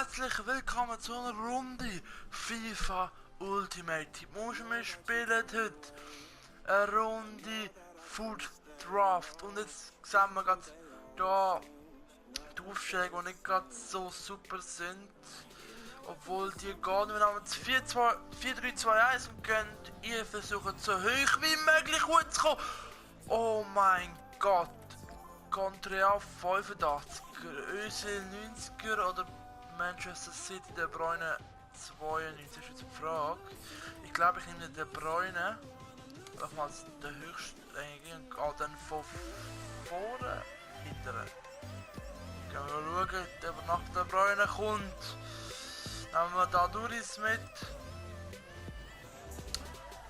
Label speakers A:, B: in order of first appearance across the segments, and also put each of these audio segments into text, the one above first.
A: herzlich willkommen zu einer Runde FIFA Ultimate Team. Wir spielen heute eine Runde Food Draft. Und jetzt sehen wir gerade hier die Aufstellung, die nicht gerade so super sind. Obwohl die gehen. Wir haben jetzt 4-3-2-1 und können ihr versuchen, so hoch wie möglich gut zu kommen. Oh mein Gott. Contra 85er, Özil 90er oder Manchester City De Bruyne 92 ist jetzt die Frage. Ich glaube, ich nehme De Bruyne. Nochmals der höchste und gehe dann von vorne hinterher. Gehen wir mal schauen, ob nach De Bruyne kommt. Nehmen wir da Duris mit.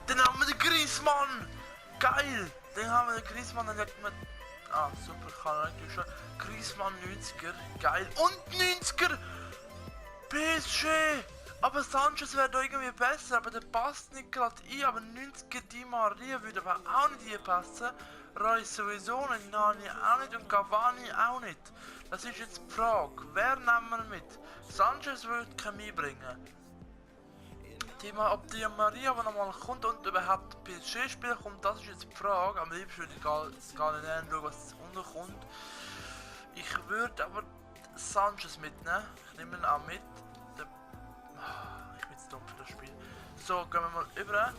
A: Dann haben wir den Griezmann! Geil! Dann haben wir den Griezmann, dann hat man. Ah, super, kann er natürlich schon. Griezmann 90er, geil. Und 90er! PSG! Aber Sanchez wäre da irgendwie besser, aber der passt nicht gerade ein. Aber 90er Di Maria würde aber auch nicht reinpassen. Reus sowieso nicht, Nani auch nicht und Cavani auch nicht. Das ist jetzt die Frage, wer nehmen wir mit? Sanchez würde Chemie bringen. Ob Di Maria aber nochmal kommt und überhaupt PSG-Spiel kommt, das ist jetzt die Frage. Am liebsten würde ich gar nicht anschauen, was unterkommt. Ich würde aber Sanchez mitnehmen. Ich nehme ihn auch mit. Ich bin zu dumm für das Spiel. So, gehen wir mal über.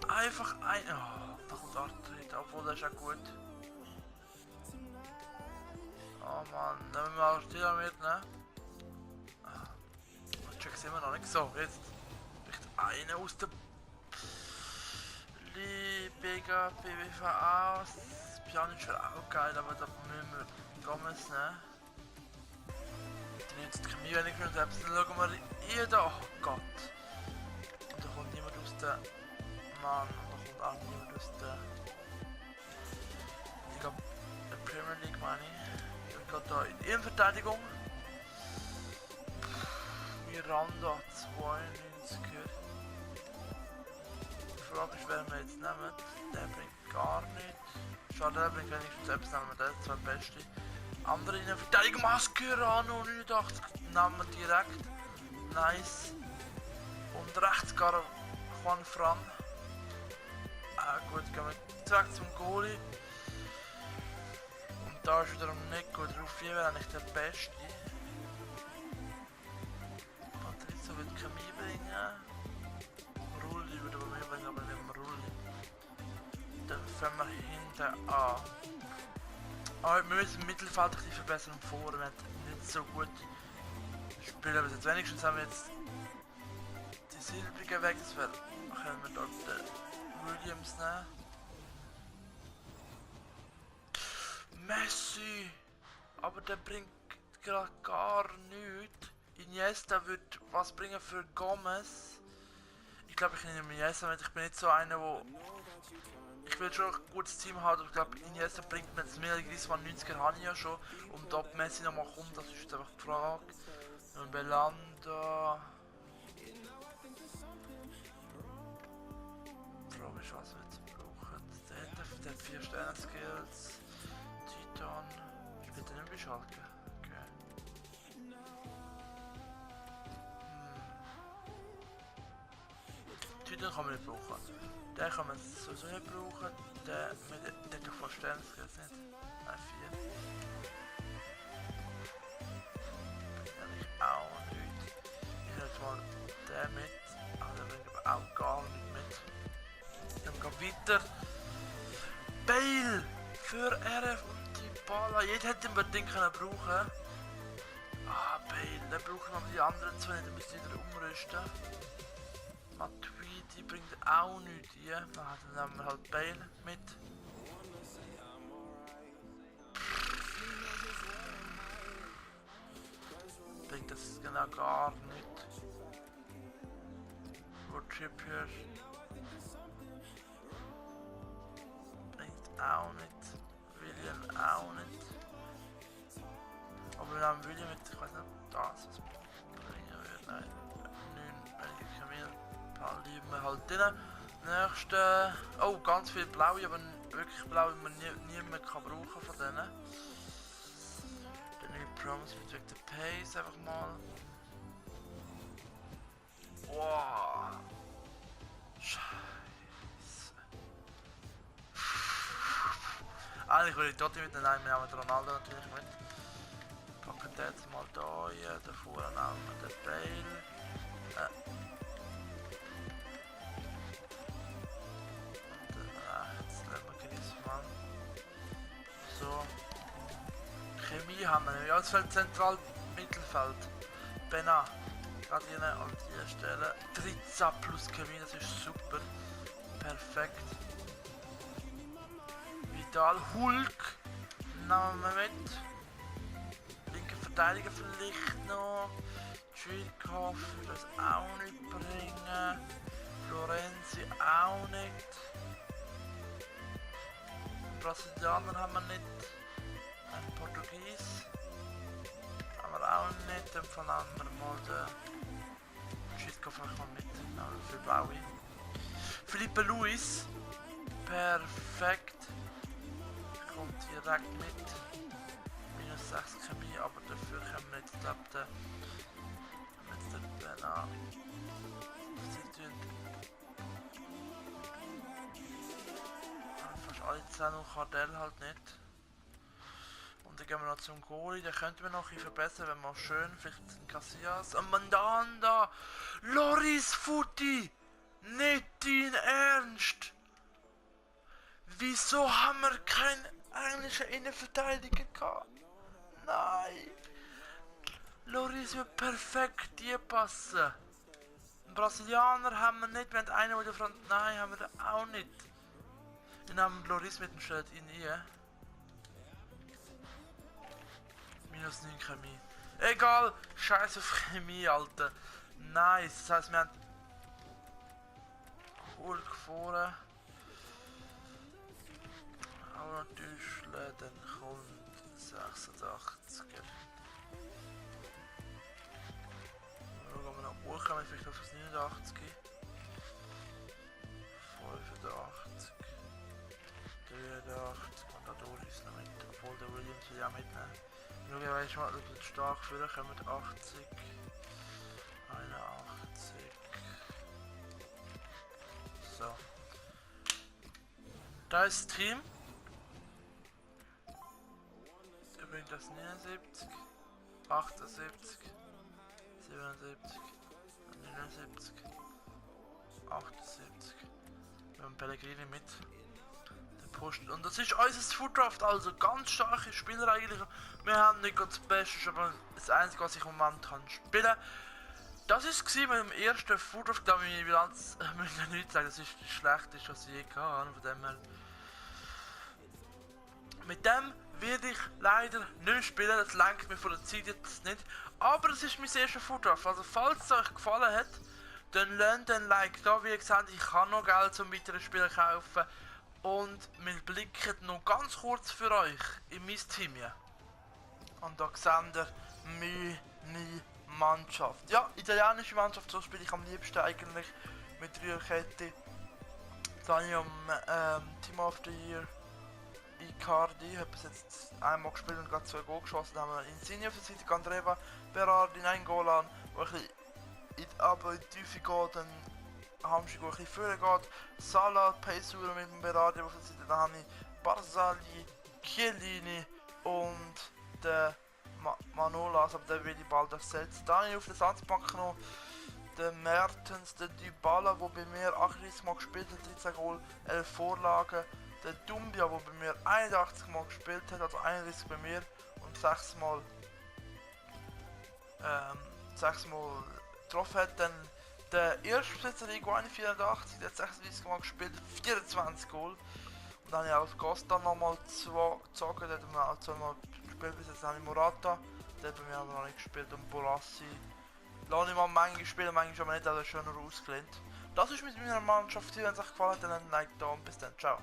A: Einfach ein. Oh, da kommt Arthrit, obwohl das ist auch gut. Oh Mann, nehmen wir mal Arthrit mitnehmen. Ich check's immer noch nicht. So, jetzt. Eine aus der Liga PWV aus. Pjanic wäre auch geil, aber da müssen wir Gomez nehmen. Dann jetzt die Chemie, wenn ich mir selbst dann schauen wir hier da. Oh Gott. Und da kommt niemand aus der. Mann, und da kommt auch niemand aus der Liga der Premier League, meine ich. Ich bin da in Innenverteidigung. Miranda 92er. Die Frage ist, wer wir jetzt nehmen. Der bringt gar nichts. Schade, der bringt wenigstens selbst, nehmen wir den, zwei beste. Andere in der Verteidigung, Mascherano 89, nehmen wir direkt. Nice. Und rechts gar Juan Fran. Gut, gehen wir direkt zum Goalie. Und da ist wiederum nicht gut. Ruffier wäre eigentlich der Beste. Patrizio wird Chemie bringen. Rulli würde aber mehr bringen, aber nicht mehr Rulli. Dann fangen wir hinten an. Aber wir müssen im Mittelfeld ein bisschen verbessern und vorne nicht so gut spielen. Aber jetzt wenigstens haben wir jetzt die Silbrigen weg. Das wäre, können wir dort den Williams nehmen. Messi! Aber der bringt gerade gar nichts. Iniesta wird was bringen für Gomez. Ich glaube, ich nehme Iniesta mit. Ich bin nicht so einer, wo. Ich will schon ein gutes Team haben, aber ich glaube, Iniesta bringt mir jetzt mehr. Griezmann 90er habe ich ja schon. Und ob Messi nochmal kommt, das ist jetzt einfach die Frage. Und Belanda. Die Frage ist, was wir jetzt brauchen. Der hat 4 Sterne Skills. Titan. Spielt er nicht bei Schalke? Den kann man nicht brauchen. Den kann man sowieso nicht brauchen. Der kann fast Sterne nicht. Nein, 4. Eigentlich auch nicht. Ich nehme jetzt mal den mit. Aber den bringt aber auch gar nicht mit. Dann gehen wir weiter. Bale für RF und die Bala. Jeder hätte den Ding können brauchen. Ah, Bale. Dann brauchen wir die anderen zwei nicht. Dann müssen wir wieder umrüsten. Matuidi bringt auch nichts hier. Dann nehmen wir halt Bale mit. Bringt das genau gar nicht. Trippier bringt auch nicht. William auch nicht. Aber wir nehmen William mit. Ich weiß nicht, ob das was bringen wird. Nein. 9, wenn ich Kamil. Dann lieben wir halt den nächsten. Oh, ganz viel blaue, aber wirklich blaue, die man niemand kann brauchen von denen. Der neue Promise mit der Pace einfach mal. Wow. Scheiße. Eigentlich würde ich dort mit den nehmen, wir haben den Ronaldo natürlich mit. Packen den jetzt mal da rein, da vorne nehmen wir den Bale. Und dann rechts lassen wir Griezmann. So. Chemie haben wir, ja, es fällt zentral Mittelfeld. Bena. Gerade hier an dieser Stelle. 13 plus Chemie, das ist super. Perfekt. Vidal, Hulk. Nehmen wir mit. Linke Verteidiger vielleicht noch. Tschirkhoff würde das auch nicht bringen. Florenzi auch nicht. Brasilianer haben wir nicht. Ein Portugies. Haben wir auch nicht. Dann verlangen wir mal den Tschirkhoff mal mit. Für Blaue. Felipe Luis. Perfekt. Kommt direkt mit. Minus 6 Chemie, aber dafür können wir jetzt, glaube ich, mit der Bena. Fast alle 10 und Kardell halt nicht. Und dann gehen wir noch zum Goalie, den könnten wir noch ein bisschen verbessern, wenn wir schön, vielleicht ein Casillas. Und Mandanda! Loris Futi! Nicht dein Ernst! Wieso haben wir keinen englischen Innenverteidiger gehabt? Nein! Loris wird perfekt hier passen. Einen Brasilianer haben wir nicht, wir haben einen, der Front. Nein, haben wir auch nicht. Wir nehmen Loris mit dem Schild in hier. Minus 9 Chemie. Egal, scheiß auf Chemie, Alter. Nice, das heisst, wir haben Hulk vorne. Aber natürlich, dann kommt 86er. Schauen wir nach oben, kommen wir vielleicht auf das 89. 85. 83. Und da ist noch mit, obwohl der Williams will ja mitnehmen. Schauen wir mal, ob wir stark führen können mit 80. 81. So. Da ist das Team. Übrigens das 79, 78, 77, 79, 78. Wir haben Pellegrini mit. Der Post. Und das ist unser Fooddraft, also ganz starke Spieler eigentlich. Wir haben nicht ganz das Beste, aber das Einzige, was ich im Moment kann spielen. Das war es mit dem ersten Fooddraft, da meine Bilanz, ich ja nicht sagen, das ist das Schlechteste, was ich je hatte. Von dem her. Mit dem werde ich leider nicht spielen, das lenkt mir von der Zeit jetzt nicht. Aber es ist mein erster Fooddraft, also falls es euch gefallen hat, dann lasst ein Like da. Wie gesagt, ich kann noch Geld zum weiteren Spielen kaufen. Und wir blicken noch ganz kurz für euch in mein Team hier. Und da seht ihr meine Mannschaft. Ja, italienische Mannschaft, so spiele ich am liebsten eigentlich mit Dreierkette. Dann habe ich Team of the Year Icardi, habe bis jetzt einmal gespielt und gerade 2 Goal geschossen. Dann haben wir Insigne auf der Seite, Candreva, Berardi, ein Golan, wo ein bisschen in die Tiefe geht, dann Hamschi, wo ein bisschen vorne geht, Salah, Paisura mit dem Berardi auf der Seite, dann habe ich Barzagli, Chiellini und der Manolas, aber der will ich bald ersetzen. Dann habe ich auf der Satzbank noch den Mertens, den Dybala, der bei mir 38 Mal gespielt hat, 13 Goal, 11 Vorlagen. Der Dumbia, der bei mir 81 Mal gespielt hat, also 31 bei mir und 6 Mal getroffen hat. Dann der Erstbesitzer Iguani 84, der hat 36 Mal gespielt, 24 Goal. Und dann habe ich auf Costa nochmal 2 gezogen, der hat mir auch 2 Mal gespielt, bis jetzt habe ich Morata, der hat bei mir aber noch nicht gespielt, und Bolassi. Lasse ich mal manchmal spielen, manchmal aber nicht, also schon noch ausgelehnt. Das ist mit meiner Mannschaft, wenn es euch gefallen hat, dann ein Like da und bis dann, ciao.